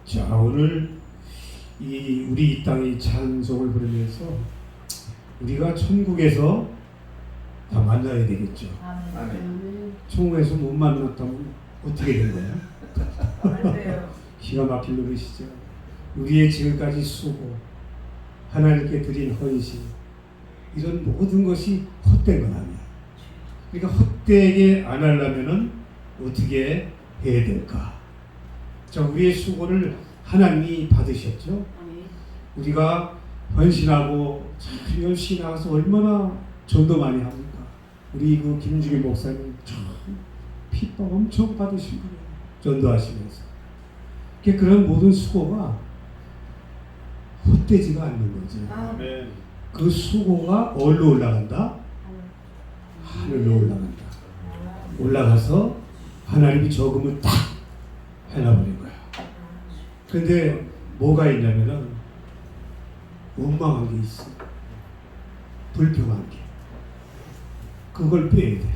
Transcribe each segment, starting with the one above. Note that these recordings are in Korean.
자, 오늘 우리 이 땅의 찬송을 부르면서 우리가 천국에서 다 만나야 되겠죠. 아멘. 천국에서 못 만났다면 어떻게 된 거야? 맞아요. 기가 막힐 노릇이죠. 우리의 지금까지 수고, 하나님께 드린 헌신, 이런 모든 것이 헛된 건 아니야. 그러니까 헛되게 안 하려면은 어떻게 해야 될까? 자, 우리의 수고를 하나님이 받으셨죠. 우리가 헌신하고 참 열심히 나가서 얼마나 전도 많이 합니까? 우리 그 김주기 목사님 참 핍박 엄청 받으신 거예요. 전도하시면서. 그런 모든 수고가 헛되지가 않는 거죠. 아멘. 그 수고가 어디로 올라간다? 하늘로 올라간다. 올라가서 하나님이 적음을 딱 해놔버린 거야. 근데 뭐가 있냐면은 원망한 게 있어. 불평한 게. 그걸 빼야 돼.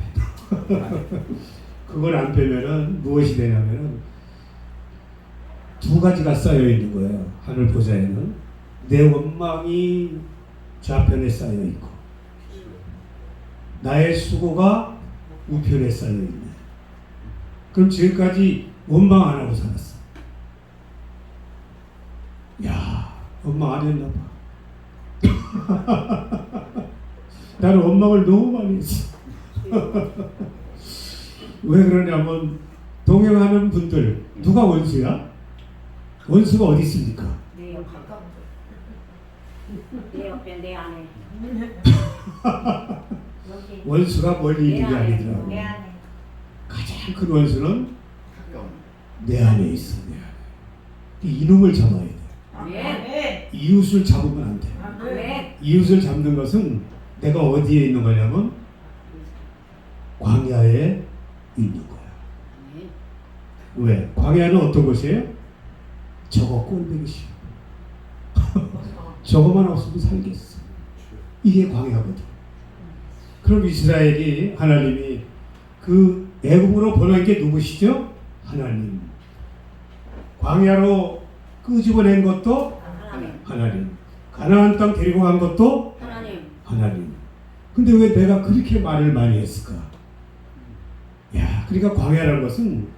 그걸 안 빼면은 무엇이 되냐면은 두 가지가 쌓여 있는 거예요. 하늘 보좌에는 내 원망이 좌편에 쌓여 있고 나의 수고가 우편에 쌓여 있네. 그럼 지금까지 원망 안 하고 살았어. 야, 원망 안 했나 봐. 나는 원망을 너무 많이 했어. 왜 그러냐면 동행하는 분들 누가 원수야? 원수가 어디 있습니까? 내 옆에, 내 옆에, 내 안에. 원수가 멀리 내 있는 게 안에, 아니더라고. 내 안에. 가장 큰 원수는 내 안에 있어. 내 안에. 이놈을 잡아야 돼. 아멘. 이웃을 잡으면 안 돼. 아멘. 이웃을 잡는 것은 내가 어디에 있는 거냐면 광야에 있는 거야. 왜? 광야는 어떤 곳이에요? 저거 꼴보기 싫어. 저거만 없으면 살겠어. 이게 광야거든. 그럼 이스라엘이 하나님이 그 애굽으로 보낸 게 누구시죠? 하나님. 광야로 끄집어낸 것도 하나님. 가나안 땅 데리고 간 것도 하나님. 근데 왜 내가 그렇게 말을 많이 했을까? 야, 그러니까 광야라는 것은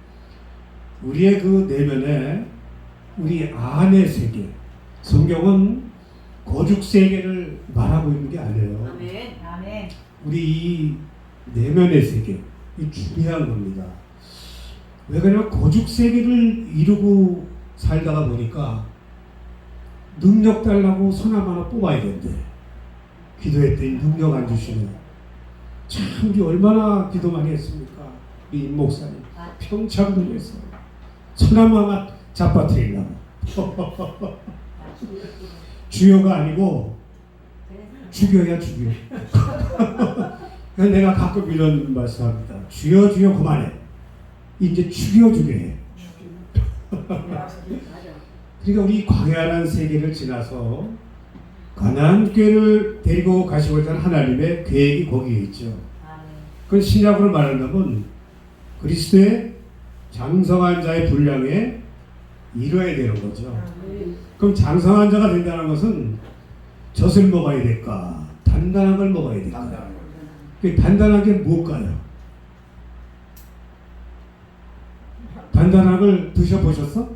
우리의 그 내면에 우리 안의 세계. 성경은 거죽 세계를 말하고 있는 게 아니에요. 아멘. 아멘. 우리 이 내면의 세계, 이 중요한 겁니다. 왜 그러냐면 거죽 세계를 이루고 살다가 보니까 능력 달라고 손 하나 뽑아야 된대. 기도했더니 능력 안 주시네. 참 우리 얼마나 기도 많이 했습니까? 우리 임 목사님 평창동에서 손 하나 잡아뜨리려고. 주여가 아니고 죽여야 죽여. 그래서 내가 가끔 이런 말씀합니다. 주여 주여 그만해. 이제 죽여주게 해. 그러니까 우리 광야라는 세계를 지나서 가나안 꾀를 데리고 가시고자 하는 하나님의 계획이 거기에 있죠. 그 신약으로 말한다면 그리스도의 장성한 자의 분량에 이뤄야 되는 거죠. 그럼 장성한 자가 된다는 것은 젖을 먹어야 될까? 단단한 걸 먹어야 될까? 그 단단한 게 뭘까요? 단단한 걸 드셔보셨어?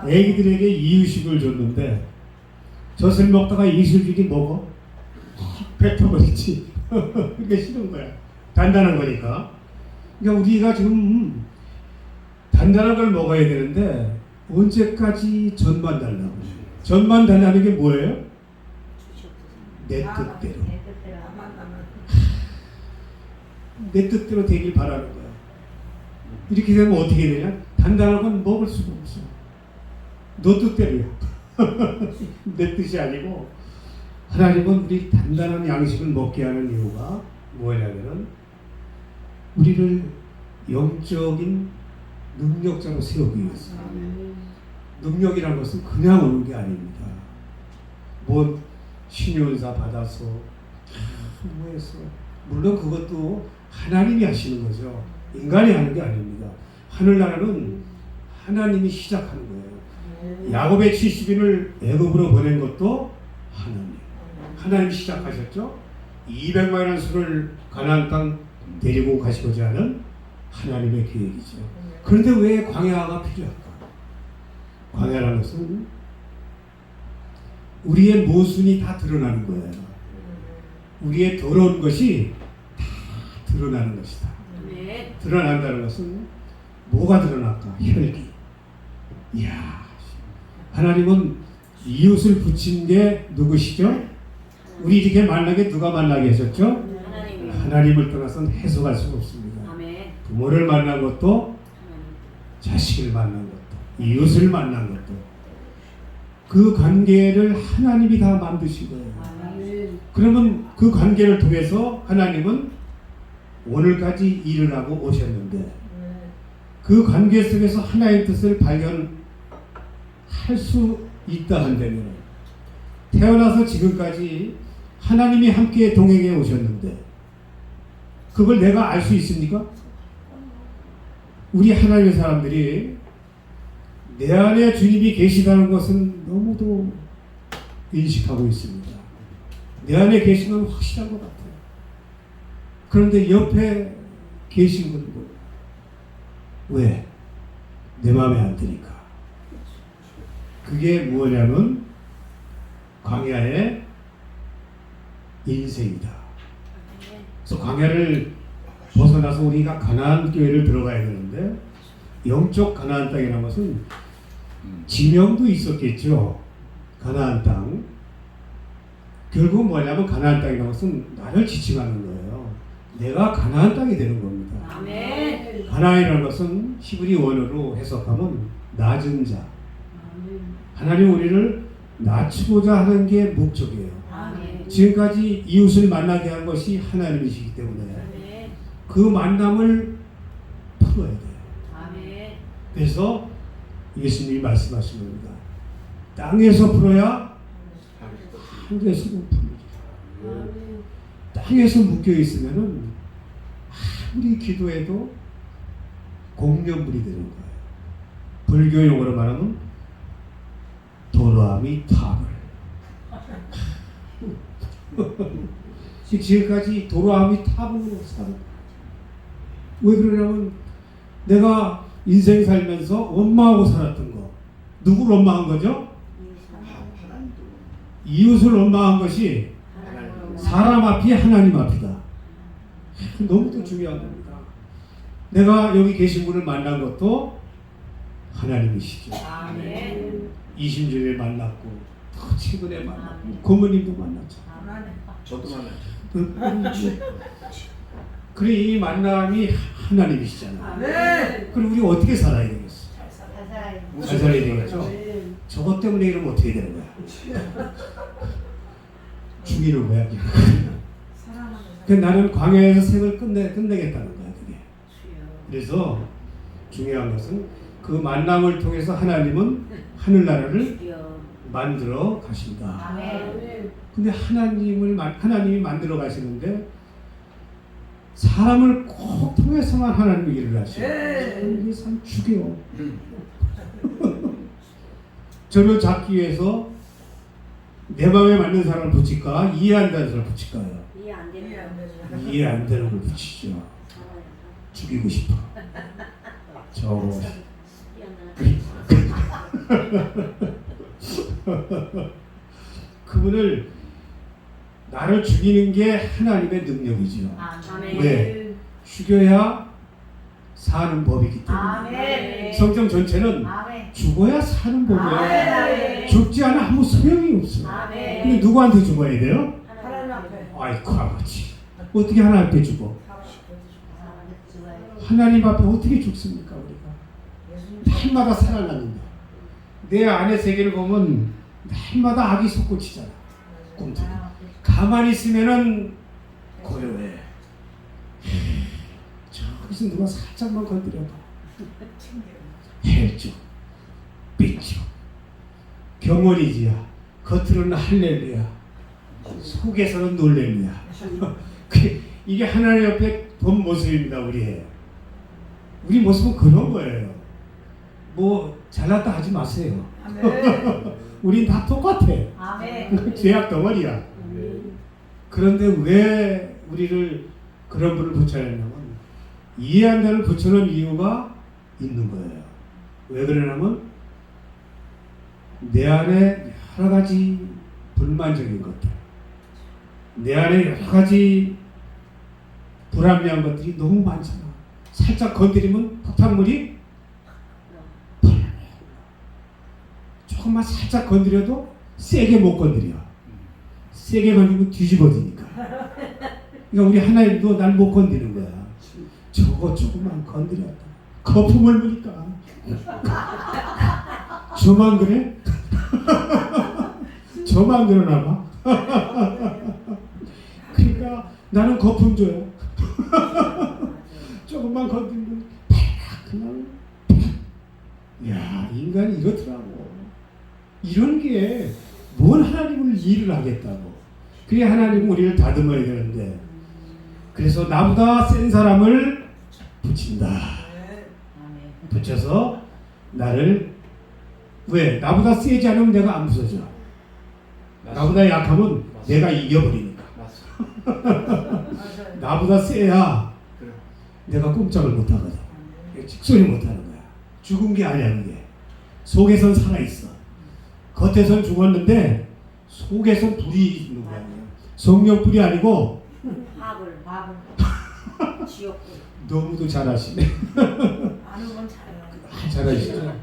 애기들에게 이유식을 줬는데 젖을 먹다가 이슬주기 먹어? 뱉어버리지. 그게 싫은 거야. 단단한 거니까. 그러니까 우리가 지금 단단한 걸 먹어야 되는데 언제까지 젖만 달라고? 젖만 달라는 게 뭐예요? 내 뜻대로. 내 뜻대로 되길 바라는 거야. 이렇게 되면 어떻게 되냐? 단단한 건 먹을 수가 없어. 너 뜻대로야. 내 뜻이 아니고 하나님은 우리 단단한 양식을 먹게 하는 이유가 뭐냐면은 우리를 영적인 능력자로 세우기 위해서. 능력이라는 것은 그냥 오는 게 아닙니다. 뭐 신윤사 받아서 뭐 해서 물론 그것도 하나님이 하시는 거죠. 인간이 하는 게 아닙니다. 하늘나라는 하나님이 시작하는 거예요. 야곱의 70인을 애굽으로 보낸 것도 하나님이 시작하셨죠. 200만원 수를 가나안 땅 데리고 가시고자 하는 하나님의 계획이죠. 그런데 왜 광야가 필요할까? 광야라는 것은 우리의 모순이 다 드러나는 거예요. 우리의 더러운 것이 다 드러나는 것이다. 아멘. 드러난다는 것은 뭐가 드러날까? 혈기. 이야, 하나님은 이웃을 붙인 게 누구시죠? 우리 이렇게 만나게 누가 만나게 하셨죠? 하나님이. 하나님을 떠나서는 해석할 수가 없습니다. 아멘. 부모를 만난 것도, 자식을 만난 것도, 이웃을 만난 것도, 그 관계를 하나님이 다 만드신 거예요. 아멘. 그러면 그 관계를 통해서 하나님은 오늘까지 일을 하고 오셨는데, 그 관계 속에서 하나의 뜻을 발견할 수 있다 한다면, 태어나서 지금까지 하나님이 함께 동행해 오셨는데 그걸 내가 알 수 있습니까? 우리 하나님의 사람들이 내 안에 주님이 계시다는 것은 너무도 인식하고 있습니다. 내 안에 계신 건 확실한 것 같아요. 그런데 옆에 계신 건 뭐예요? 왜? 내 마음에 안 드니까. 그게 뭐냐면 광야의 인생이다. 그래서 광야를 벗어나서 우리가 가나안 교회를 들어가야 되는데, 영적 가나안 땅이라는 것은 지명도 있었겠죠. 가나안 땅. 결국 뭐냐면 가나안 땅이라는 것은 나를 지칭하는 거예요. 내가 가나안 땅이 되는 겁니다. 아멘. 가나안이라는 것은 히브리 원어로 해석하면 낮은 자. 하나님 우리를 낮추고자 하는 게 목적이에요. 아멘. 지금까지 이웃을 만나게 한 것이 하나님이시기 때문에 아멘. 그 만남을 풀어야 돼요. 아멘. 그래서 예수님이 말씀하신 겁니다. 땅에서 풀어야 하늘에서 못 풀리죠. 땅에서 묶여 있으면은 아무리 기도해도 공연물이 되는 거예요. 불교 용어로 말하면 도라미 탑을. 지금까지 도라미 탑으로 살아. 왜 그러냐면 내가 인생 살면서 원망하고 살았던 거. 누구를 원망한 거죠? 이웃을 원망한 것이 사람 앞이 하나님 앞이다. 너무도 중요한 겁니다. 내가 여기 계신 분을 만난 것도 하나님이시죠. 아멘. 이심전에 만났고 또 최근에 만났고 고모님도 만났죠. 저도 만났죠. 그래 이 만남이 하나님이시잖아요. 아멘. 그럼 우리 어떻게 살아야 되겠어? 잘 살아야 되겠죠. 아멘. 저것 때문에 이러면 어떻게 되는 거야? 죽이는 거야. 그 나는 광야에서 생을 끝내겠다는 거야 그게. 그래서 중요한 것은 그 만남을 통해서 하나님은 하늘나라를 만들어 가신다. 아멘. 근데 하나님이 만들어 가시는데 사람을 꼭 통해서만 하나님이 일을 하셔요. 이게 참 죽여. 저를 잡기 위해서 내 마음에 맞는 사람을 붙일까? 이해한다는 사람을 붙일까요? 이해 안 되는 이해 안 되는 걸 붙이죠. 죽이고 싶어. 저 그분을 나를 죽이는 게 하나님의 능력이죠. 아멘. 왜? 죽여야 사는 법이기 때문에. 아멘. 성경 전체는 아멘. 죽어야 사는 법이에요. 아멘. 죽지 않아 아무 소용이 없어요. 아멘. 근데 누구한테 죽어야 돼요? 하나님 앞에. 아이고 아버지 어떻게 하나님 앞에 죽어? 하나님 앞에 어떻게 죽습니까 우리가? 날마다 살아나는데 내 안의 세계를 보면 날마다 악이 솟구치잖아. 꿈틀. 가만히 있으면은 고요해. 저기서 누가 살짝만 건드려도 헬쭉 삐쭉 경원이지야. 겉으로는 할렐루야, 속에서는 놀렐루야. 이게 하나님 옆에 본 모습입니다. 우리 모습은 그런 거예요. 뭐 잘났다 하지 마세요. 아멘. 우린 다 똑같아. 아멘. 죄악 덩어리야. 아멘. 그런데 왜 우리를 그런 분을 붙여야냐면 이해한다는 붙여놓은 이유가 있는 거예요. 왜 그러냐면 내 안에 여러 가지 불만적인 것들, 내 안에 여러 가지 불합리한 것들이 너무 많잖아. 살짝 건드리면 폭탄물이 조금만 살짝 건드려도 세게 못 건드려. 세게 건드리면 뒤집어지니까. 그러니까 우리 하나님도 날 못 건드리는 거야. 저거 조금만 건드렸다. 거품을 무니까. 저만 그래? 저만 그러나 봐. 그러니까 나는 거품 줘요. 조금만 건드리면 그냥 야 인간이 이렇더라고. 이런 게 뭔 하나님을 일을 하겠다고. 그래 하나님은 우리를 다듬어야 되는데 그래서 나보다 센 사람을 붙인다. 붙여서 나를 왜? 나보다 세지 않으면 내가 안 부서져. 나보다 약하면 내가 이겨버리니까. 맞아요. 나보다 세야 그래. 내가 꼼짝을 못하거든. 직소리 못하는 거야. 죽은 게 아니야 그게. 속에선 살아있어. 겉에선 죽었는데 속에선 불이 있는 거야. 성령 불이 아니고 밥을 지옥불. 너무도 잘하시네. 아는 건 잘해요. 잘하시죠.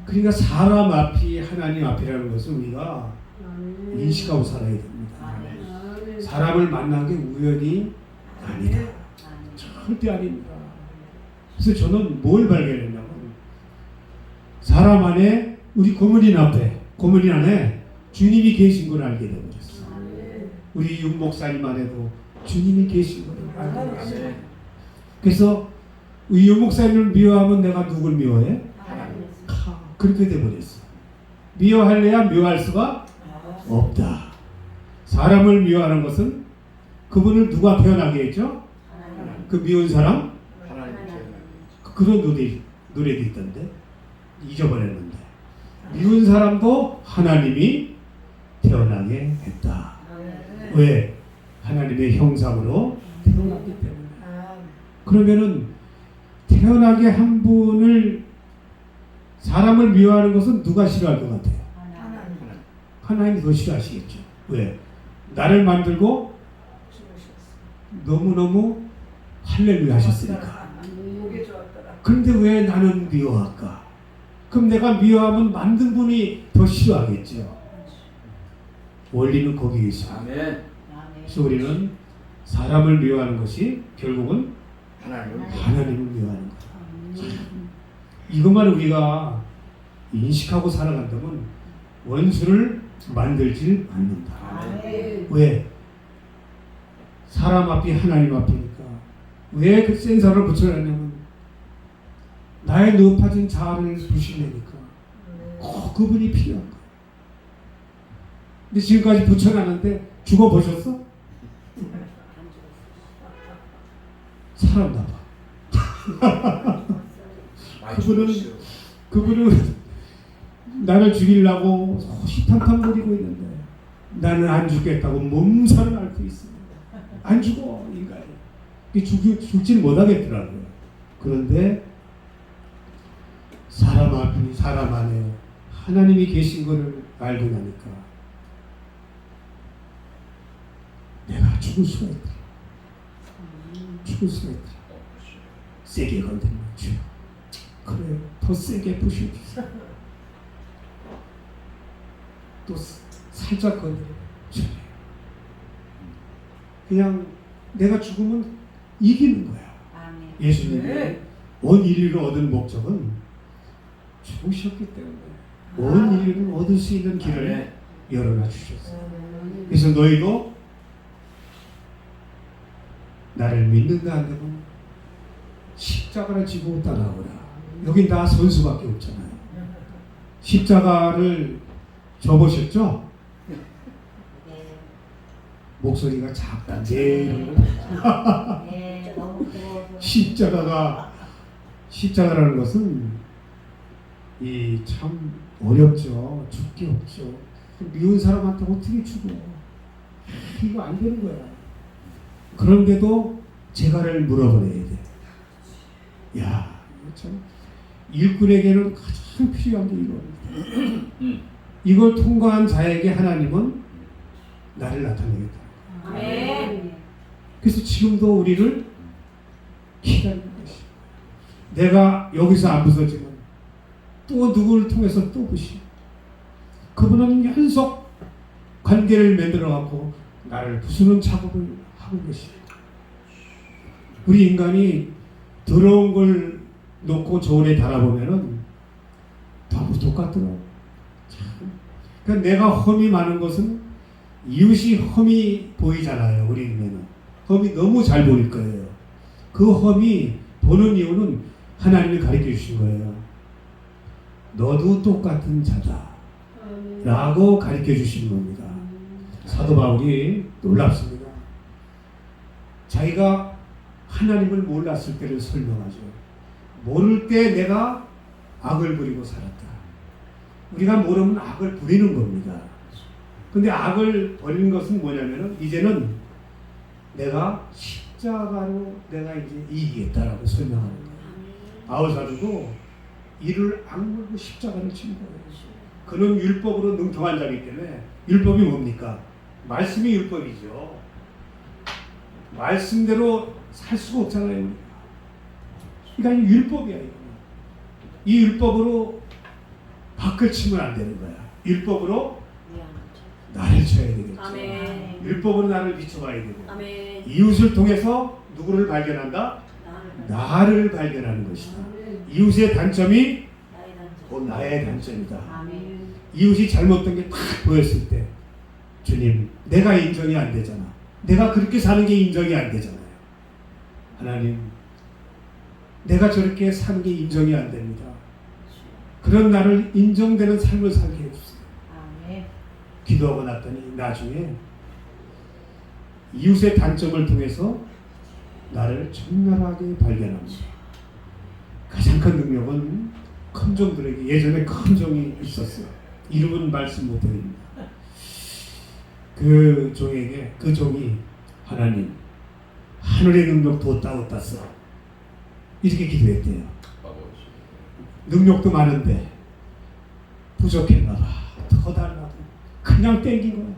그러니까 사람 앞이 하나님 앞이라는 것을 우리가 아멘. 인식하고 살아야 됩니다. 아멘. 사람을 만난 게 우연이 아니다. 절대 아닙니다. 그래서 저는 뭘 발견했냐면 사람 안에 우리 고문인 앞에 고문인 안에 주님이 계신 걸 알게 되어버렸어요. 아멘. 우리 윤 목사님 안에도 주님이 계신 걸 알게 되었어요. 아멘. 그래서 이 윤 목사님을 미워하면 내가 누굴 미워해? 하나님. 그렇게 돼버렸어. 미워할래야 미워할 수가 없다. 사람을 미워하는 것은 그분을 누가 표현하게 했죠? 하나님. 그 미운 사람? 하나님 죄는 그런 노래도 있던데 잊어버렸는데 미운 사람도 하나님이 태어나게 했다. 아멘. 왜? 하나님의 형상으로 태어났기 때문에. 아멘. 그러면은 태어나게 한 분을 사람을 미워하는 것은 누가 싫어할 것 같아요? 하나님. 하나님. 하나님이 더 싫어하시겠죠. 왜? 나를 만들고 너무너무 할렐루야 하셨으니까. 보기 좋았더라. 그런데 왜 나는 미워할까? 그럼 내가 미워하면 만든 분이 더 싫어하겠죠. 원리는 거기에 있어요. 아멘. 그래서 우리는 사람을 미워하는 것이 결국은 하나님. 하나님을 미워하는 거예요. 이것만 우리가 인식하고 살아간다면 원수를 만들지 않는다. 아멘. 왜? 사람 앞이 하나님 앞이니까. 왜 그 센 사람을 붙여놨냐면 나의 높아진 자아를 부시려니까 꼭 그분이 필요한 거야. 근데 지금까지 붙여놨는데 죽어보셨어? 살았나 봐. 많이 그분은 죽었어요. 그분은 나를 죽이려고 호시탐탐거리고 있는데 나는 안 죽겠다고 몸살을 앓고 있습니다. 안 죽어 인간이. 죽지는 못하겠더라고요. 그런데 사람 안에 하나님이 계신 것을 알고 나니까 내가 죽을 수가 있다. 죽을 수가 있다. 세게 건드리면 주여. 그래, 더 세게 부셔주세요. 또 살짝 건드리면 주여. 그냥 내가 죽으면 이기는 거야. 아멘. 예수님이 네. 온 인류를 얻은 목적은 죽으셨기 때문에 온 인류를 얻을 수 있는 길을 아멘. 열어놔 주셨어요. 아멘. 그래서 너희도 나를 믿는다 한다면 십자가를 지고 따라오라. 여기 나 선수밖에 없잖아요. 십자가를 접으셨죠? 네. 목소리가 작다. 네. 이런 거. 네. 너무 고마워서. 십자가라는 것은 이 참 어렵죠. 죽기 없죠. 미운 사람한테 어떻게 죽어? 이거 안 되는 거야. 그런데도 재갈을 물어버려야 돼. 야, 이거 참 일꾼에게는 가장 필요한 게 이겁니다. 이걸 통과한 자에게 하나님은 나를 나타내겠다. 아멘. 그래서 지금도 우리를 기다리는 것이. 내가 여기서 안 부서지면 또 누구를 통해서 또 부시. 그분은 연속 관계를 만들어 갖고 나를 부수는 작업을 하고 계시. 우리 인간이 더러운 걸 놓고 저울에 달아보면은 다 똑같더라고. 그러니까 내가 험이 많은 것은 이웃이 험이 보이잖아요. 우리 눈에는 험이 너무 잘 보일 거예요. 그 험이 보는 이유는 하나님이 가르쳐 주신 거예요. 너도 똑같은 자다 라고 가르쳐 주신 겁니다. 사도 바울이 놀랍습니다. 자기가 하나님을 몰랐을 때를 설명하죠. 모를 때 내가 악을 부리고 살았다. 우리가 모르면 악을 부리는 겁니다. 근데 악을 버리는 것은 뭐냐면은 이제는 내가 십자가로 내가 이제 이기겠다라고 설명하는 거예요. 바울 사도도 이를 악물고 십자가를 친 거예요. 그는 율법으로 능통한 자이기 때문에 율법이 뭡니까? 말씀이 율법이죠. 말씀대로 살 수가 없잖아요. 그러니까 율법이야. 이거. 이 율법으로 밖을 치면 안 되는 거야. 율법으로 나를 쳐야 되겠죠. 아멘. 율법으로 나를 비춰봐야 되고 아멘. 이웃을 통해서 누구를 발견한다? 나를 발견하는 것이다. 이웃의 단점이 곧 나의 단점이다. 아멘. 이웃이 잘못된 게 딱 보였을 때 주님 내가 인정이 안 되잖아. 내가 그렇게 사는 게 인정이 안 되잖아요. 하나님 내가 저렇게 사는 게 인정이 안 됩니다. 그런 나를 인정되는 삶을 살게 해주세요. 아멘. 기도하고 났더니 나중에 이웃의 단점을 통해서 나를 적나라하게 발견합니다. 가장 큰 능력은 큰 종들에게 예전에 큰 종이 있었어요. 이름은 말씀 못드립니다. 그 종에게 그 종이 하나님 하늘의 능력 뒀다 써 이렇게 기도했대요. 능력도 많은데 부족했나봐. 더 달라고 그냥 땡긴 거야.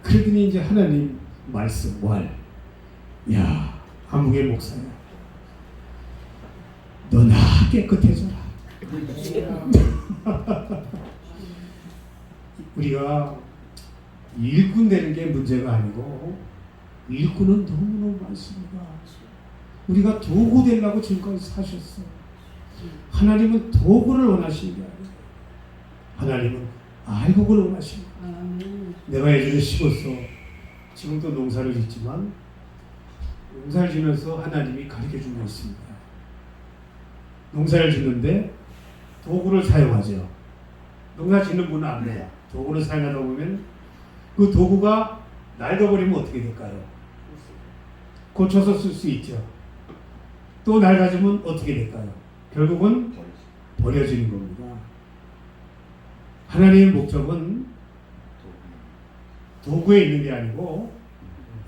그러더니 이제 하나님 말씀 야 아무개 목사야 너 나 깨끗해져라. 우리가 일꾼 되는 게 문제가 아니고 일꾼은 너무너무 많습니다. 우리가 도구 되려고 지금까지 사셨어. 하나님은 도구를 원하시는 게 아니에요. 하나님은 알곡을 원하시는 거예요. 내가 예전에 심었어. 지금도 농사를 짓지만 농사를 지면서 하나님이 가르쳐준 게 있습니다. 농사를 짓는데 도구를 사용하죠. 농사 짓는 분은 안 돼요. 도구를 사용하다 보면 그 도구가 낡아버리면 어떻게 될까요? 고쳐서 쓸 수 있죠. 또 낡아지면 어떻게 될까요? 결국은 버려지는 겁니다. 하나님의 목적은 도구에 있는 게 아니고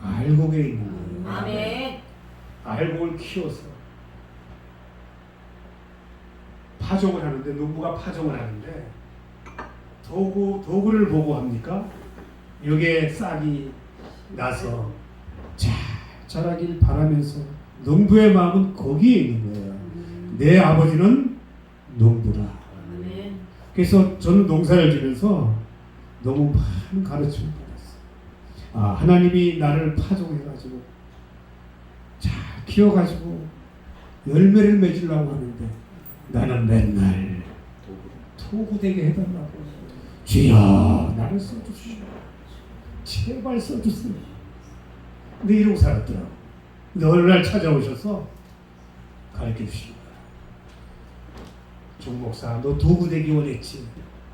알곡에 있는 거예요. 아멘. 알곡을 키워서 파종을 하는데 농부가 파종을 하는데 도구를 보고 합니까? 여기에 싹이 나서 잘 자라길 바라면서 농부의 마음은 거기에 있는 거예요. 내 아버지는 농부라. 아멘. 그래서 저는 농사를 지면서 너무 많은 가르침을 받았어요. 하나님이 나를 파종해가지고 잘 키워가지고 열매를 맺으려고 하는데 나는 맨날 도구되게 해달라고. 주여 나를 써주세요. 제발 써주세요. 근데 이러고 살았더라고. 근데 어느 날 찾아오셔서 가르쳐 주시는 거야. 종 목사 너 도구 되기 원했지?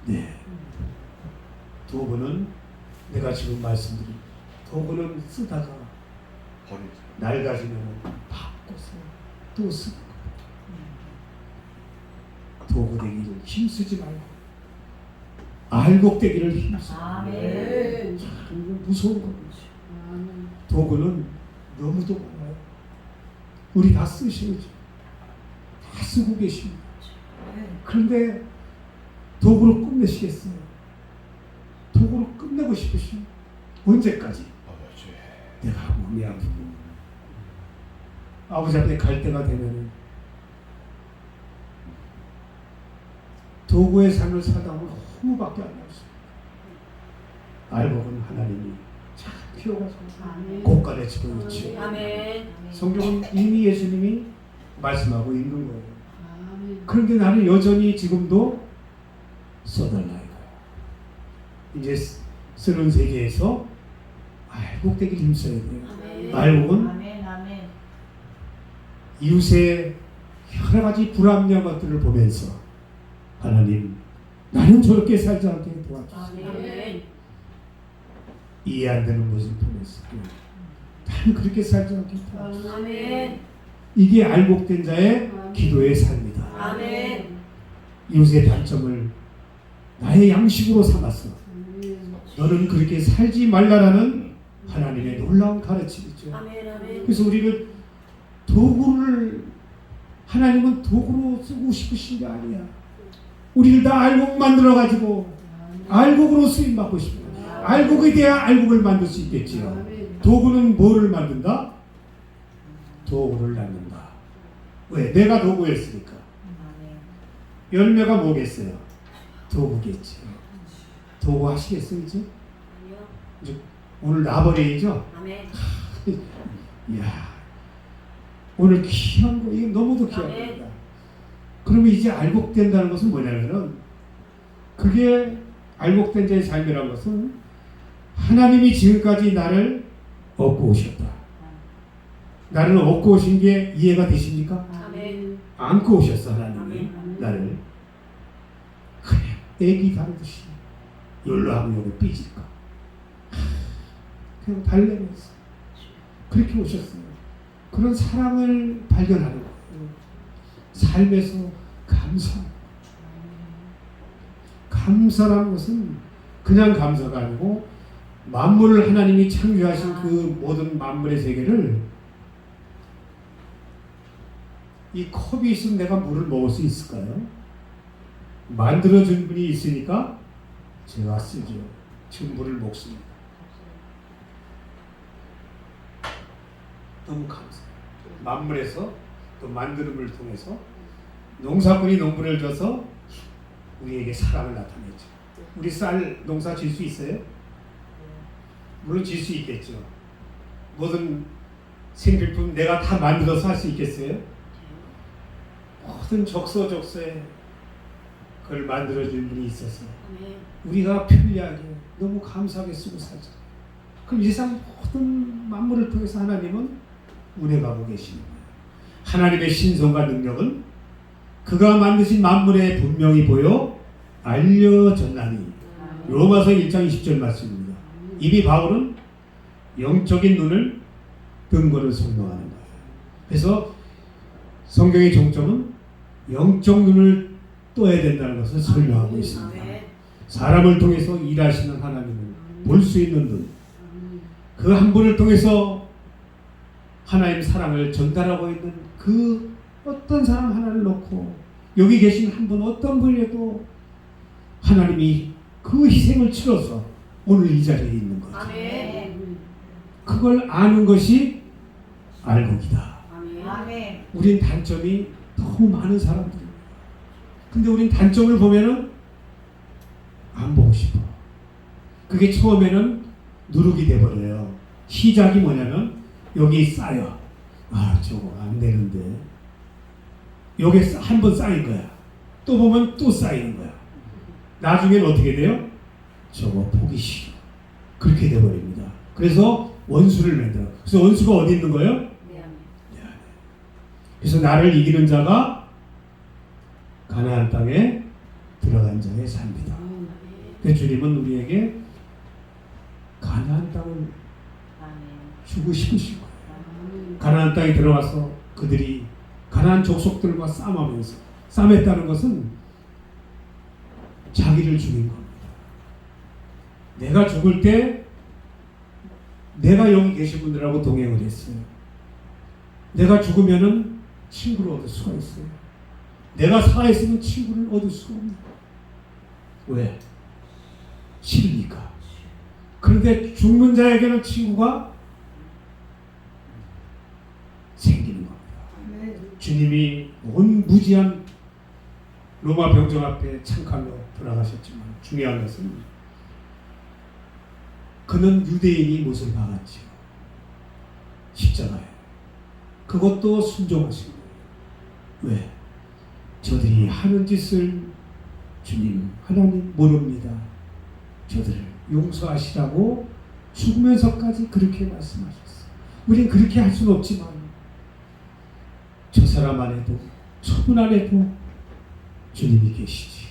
네. 도구는 내가 지금 말씀드린 도구는 쓰다가 낡아지면 바꿔서 또 쓰는 거야. 도구 되기를 힘쓰지 말고 알곡되기를 힘써. 아멘. 참 무서운 겁니다. 아멘. 도구는 너무도 많아요. 우리 다 쓰셔야죠. 다 쓰고 계십니다. 그런데 도구로 끝내시겠어요? 도구로 끝내고 싶으시면 언제까지? 내가 몸이 아프고 아버지 앞에 갈 때가 되면은 도구의 삶을 살다 보면 허무밖에 안 남습니다. 알곡은 하나님이 잘 키워가지고 아멘. 곳간에 집어넣죠. 아멘. 성경은 이미 예수님이 말씀하고 있는 거예요. 아멘. 그런데 나는 여전히 지금도 써달라 이거예요. 이제 쓰는 세계에서 알곡되기 힘써야 돼요. 아멘. 알곡은 아멘. 아멘. 이웃의 여러 가지 불합리한 것들을 보면서 하나님 나는 저렇게 살지 않게 도와주세요. 아멘. 이해 안 되는 모습을 보면서 나는 그렇게 살지 않게 도와주세요. 아멘. 이게 알곡된 자의 기도의 삶이다. 아멘. 이웃의 단점을 나의 양식으로 삼았어. 아멘. 너는 그렇게 살지 말라라는 하나님의 놀라운 가르침이죠. 아멘. 아멘. 그래서 우리는 도구를 하나님은 도구로 쓰고 싶으신 게 아니야. 우리를 다 알곡 만들어 가지고 알곡으로 쓰임 받고 싶어요. 알곡에 대한 알곡을 만들 수 있겠지요. 아멘. 도구는 뭐를 만든다? 도구를 낳는다. 왜? 내가 도구였으니까. 아멘. 열매가 뭐겠어요? 도구겠지. 도구 하시겠어요 이제? 아니요. 이제 오늘 나버레이죠? 아멘. 이야, 오늘 귀한 거, 이거 너무도 귀한 아멘. 겁니다. 그러면 이제 알곡된다는 것은 뭐냐면은, 그게 알곡된 자의 삶이라는 것은 하나님이 지금까지 나를 얻고 오셨다. 나를 얻고 오신 게 이해가 되십니까? 아멘. 안고 오셨어 하나님이 아멘. 나를. 그래, 애기 다루듯이 열로 하고 여기 삐질까. 그냥 달래면서 그렇게 오셨어요. 그런 사랑을 발견하는 거예요. 삶에서 감사라는 것은 그냥 감사가 아니고 만물을 하나님이 창조하신 그 모든 만물의 세계를, 이 컵이 있으면 내가 물을 먹을 수 있을까요? 만들어준 분이 있으니까 제가 쓰죠. 지금 물을 먹습니다. 너무 감사해요. 만물에서 또 만드는을 통해서 농사꾼이 농부를 줘서 우리에게 사랑을 나타내죠. 우리 쌀 농사 질 수 있어요? 물론 질 수 있겠죠. 모든 생필품 내가 다 만들어서 할 수 있겠어요? 모든 적소에 그걸 만들어준 분이 있어서 아멘. 우리가 편리하게 너무 감사하게 쓰고 살죠. 그럼 이 세상 모든 만물을 통해서 하나님은 운행하고 계시는 거예요. 하나님의 신성과 능력은 그가 만드신 만물에 분명히 보여 알려졌나니. 로마서 1장 20절 말씀입니다. 이미 바울은 영적인 눈을 뜬 것을 설명하는 거예요. 그래서 성경의 정점은 영적 눈을 떠야 된다는 것을 설명하고 있습니다. 아멘. 사람을 통해서 일하시는 하나님을 볼 수 있는 눈, 그 한 분을 통해서 하나님 사랑을 전달하고 있는 그 어떤 사람 하나를 놓고 여기 계신 한 분 어떤 분이라도 하나님이 그 희생을 치러서 오늘 이 자리에 있는 거죠. 아멘. 그걸 아는 것이 알곡이다. 아멘. 아멘. 우린 단점이 너무 많은 사람들입니다. 근데 우린 단점을 보면은 안 보고 싶어. 그게 처음에는 누룩이 돼버려요. 시작이 뭐냐면 여기 쌓여. 아, 저거 안 되는데. 여기 한 번 쌓인 거야. 또 보면 또 쌓이는 거야. 나중에는 어떻게 돼요? 저거 보기 싫어. 그렇게 돼버립니다. 그래서 원수를 만들어. 그래서 원수가 어디 있는 거예요? 네. 그래서 나를 이기는 자가 가나안 땅에 들어간 자의 삶이다. 그래서 주님은 우리에게 가나안 땅을 아멘. 주고 싶으신 거예요. 가나안 땅에 들어와서 그들이 가나안 족속들과 싸움하면서 싸움했다는 것은 자기를 죽인 겁니다. 내가 죽을 때 내가 여기 계신 분들하고 동행을 했어요. 내가 죽으면은 친구를 얻을 수가 있어요. 내가 살아있으면 친구를 얻을 수가 없는 거예요. 왜? 싫으니까. 그런데 죽는 자에게는 친구가 생기는 겁니다. 주님이 온 무지한 로마 병정 앞에 창칼로 돌아가셨지만 중요한 것은 그는 유대인이 못을 박았지요. 십자가에. 그것도 순종하신 거예요. 왜? 저들이 하는 짓을 주님 하나님 모릅니다. 저들을 용서하시라고 죽으면서까지 그렇게 말씀하셨어요. 우린 그렇게 할 수는 없지만 저 사람 안에도 저분 안에도 주님이 계시지.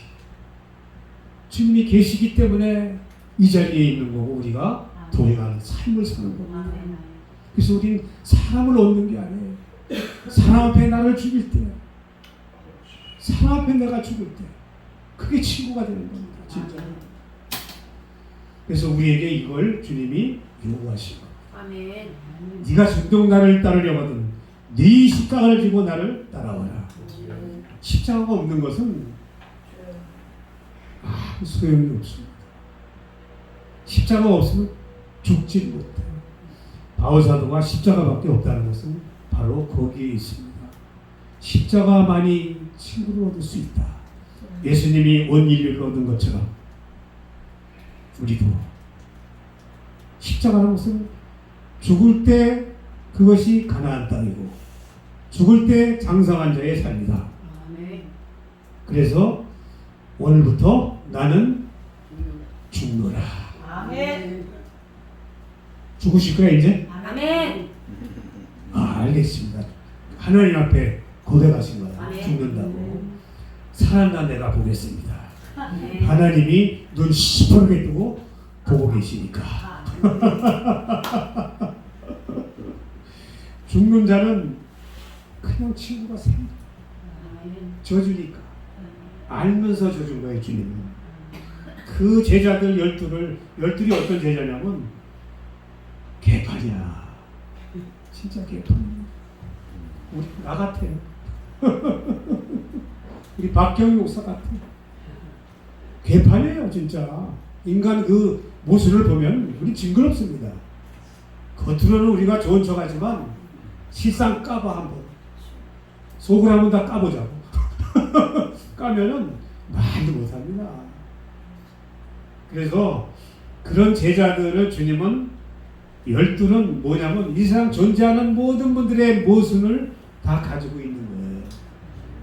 주님이 계시기 때문에 이 자리에 있는 거고 우리가 동행하는 삶을 사는 겁니다. 그래서 우리는 사람을 얻는 게 아니에요. 사람 앞에 나를 죽일 때, 사람 앞에 내가 죽을 때 그게 친구가 되는 겁니다. 진짜. 그래서 우리에게 이걸 주님이 요구하신 겁니다. 아멘. 네가 정녕 나를 따르려거든 네 십자가를 지고 나를 따라와라. 십자가가 없는 것은 아무 소용이 없습니다. 십자가가 없으면 죽지 못해요. 바울사도가 십자가밖에 없다는 것은 바로 거기에 있습니다. 십자가만이 친구를 얻을 수 있다. 예수님이 온 인류를 얻은 것처럼 우리도 십자가라는 것은 죽을 때 그것이 가나안 땅이고 죽을 때 장성한 자의 삶이다. 그래서 오늘부터 나는 죽노라. 아멘. 죽으실 거야 이제? 아멘. 알겠습니다. 하나님 앞에 고백하신 거야. 아멘. 죽는다고. 살았나 내가 보겠습니다. 아멘. 하나님이 눈 시퍼렇게 뜨고 보고 계시니까. 죽는 자는 그냥 친구가 생겨. 져주니까. 알면서 져준 거예요, 주님은. 그 제자들 열둘이 어떤 제자냐면 개판이야. 진짜 개판이야. 우리 나 같아요. 우리 박경희 목사 같아. 개판이에요, 진짜. 인간 그 모습을 보면 우리 징그럽습니다. 겉으로는 우리가 좋은 척하지만 실상 까봐 한번. 속을 한번 다 까보자고. 까면은 말도 못합니다. 그래서 그런 제자들을 주님은 열두는 뭐냐면 이 세상 존재하는 모든 분들의 모순을 다 가지고 있는 거예요.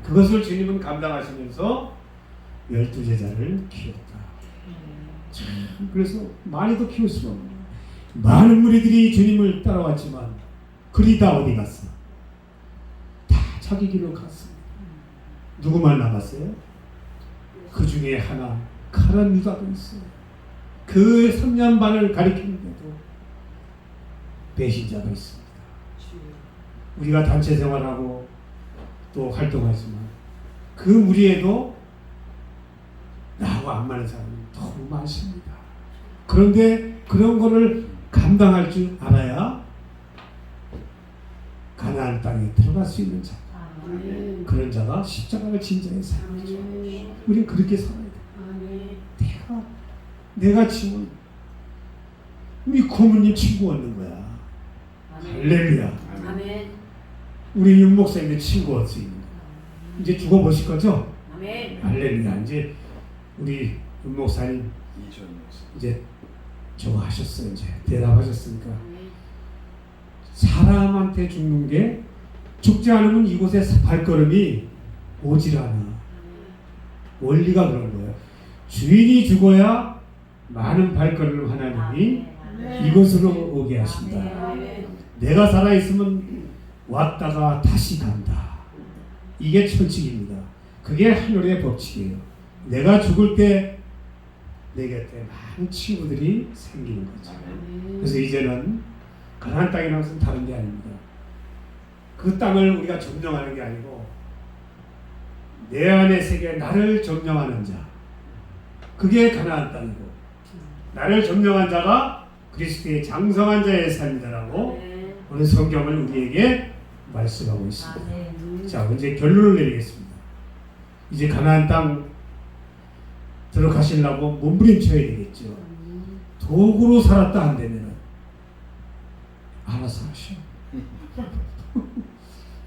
그것을 주님은 감당하시면서 12제자를 키웠다. 참, 그래서 많이도 키울 수가 없는 거예요. 많은 무리들이 주님을 따라왔지만 그리 다 어디 갔어? 다 자기 길로 갔습니다. 누구만 남았어요? 그 중에 하나 가룟 유다도 있어요. 그 3년 반을 가리키는데도 배신자가 있습니다. 우리가 단체 생활하고 또 활동하지만 그 무리에도 나하고 안 맞는 사람이 너무 많습니다. 그런데 그런 거를 감당할 줄 알아야 가나안 땅에 들어갈 수 있는 자. 그런 자가 십자가를 진 자의 삶이죠. 우리는 그렇게 살아야 돼. 내가 지금 우리 고모님 친구 얻는 거야. 할렐루야. 아멘. 우리 윤 목사님의 친구 얻을 수 있는 거야. 이제 죽어보실 거죠? 아멘. 할렐루야. 이제 우리 윤 목사님 이제 저거 하셨어요. 이제 대답하셨으니까 사람한테 죽는 게 죽지 않으면 이곳에 발걸음이 오질 않아. 원리가 그런 거예요. 주인이 죽어야 많은 발걸음을 하나님이 이곳으로 오게 하신다. 내가 살아있으면 왔다가 다시 간다. 이게 천칙입니다. 그게 하늘의 법칙이에요. 내가 죽을 때 내 곁에 많은 친구들이 생기는 거죠. 그래서 이제는 가나안 땅이라는 것은 다른 게 아닙니다. 그 땅을 우리가 점령하는 게 아니고 내 안의 세계 나를 점령하는 자, 그게 가나안 땅이고 나를 점령한 자가 그리스도의 장성한 자의 삶이다라고 아멘. 오늘 성경을 우리에게 말씀하고 있습니다. 아멘. 자, 이제 결론을 내리겠습니다. 이제 가나안 땅 들어가시려고 몸부림쳐야 되겠죠. 도구로 살았다 안 되면은 알아서 하셔.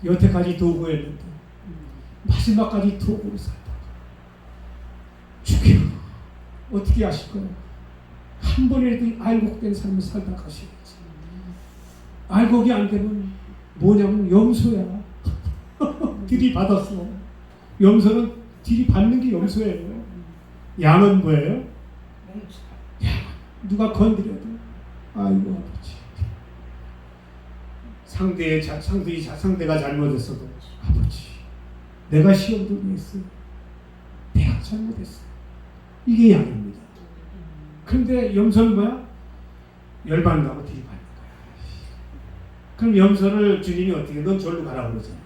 여태까지 도구였는데 마지막까지 도구로 살다가 죽여 어떻게 하실 거예요? 한 번이라도 알곡된 삶을 살다 가시겠지. 알곡이 안 되면 뭐냐면 염소야. 들이받았어. 염소는 들이받는 게 염소예요. 양은 뭐예요? 양. 누가 건드려도 아이고 아버지. 상대가 잘못했어도 아버지 내가 시험 들고 했어요. 내가 잘못했어. 이게 양입니다. 그런데 염소는 뭐야? 열받는다고 들이받는 거야. 그럼 염소를 주님이 어떻게 넌 절로 가라고 그러잖아.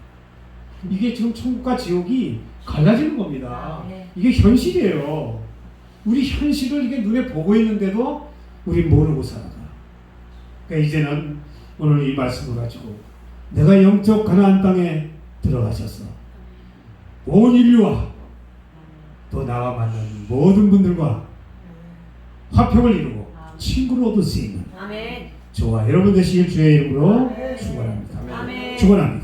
이게 지금 천국과 지옥이 갈라지는 겁니다. 이게 현실이에요. 우리 현실을 이게 눈에 보고 있는데도 우리 모르고 살아가. 그러니까 이제는 오늘 이 말씀을 가지고 내가 영적 가나안 땅에 들어가셔서 온 인류와 또 나와 만나는 모든 분들과 화평을 이루고 친구로 얻을 수 있는 아멘. 저와 여러분 되시길 주의 이름으로 아멘. 축원합니다. 아멘. 축원합니다.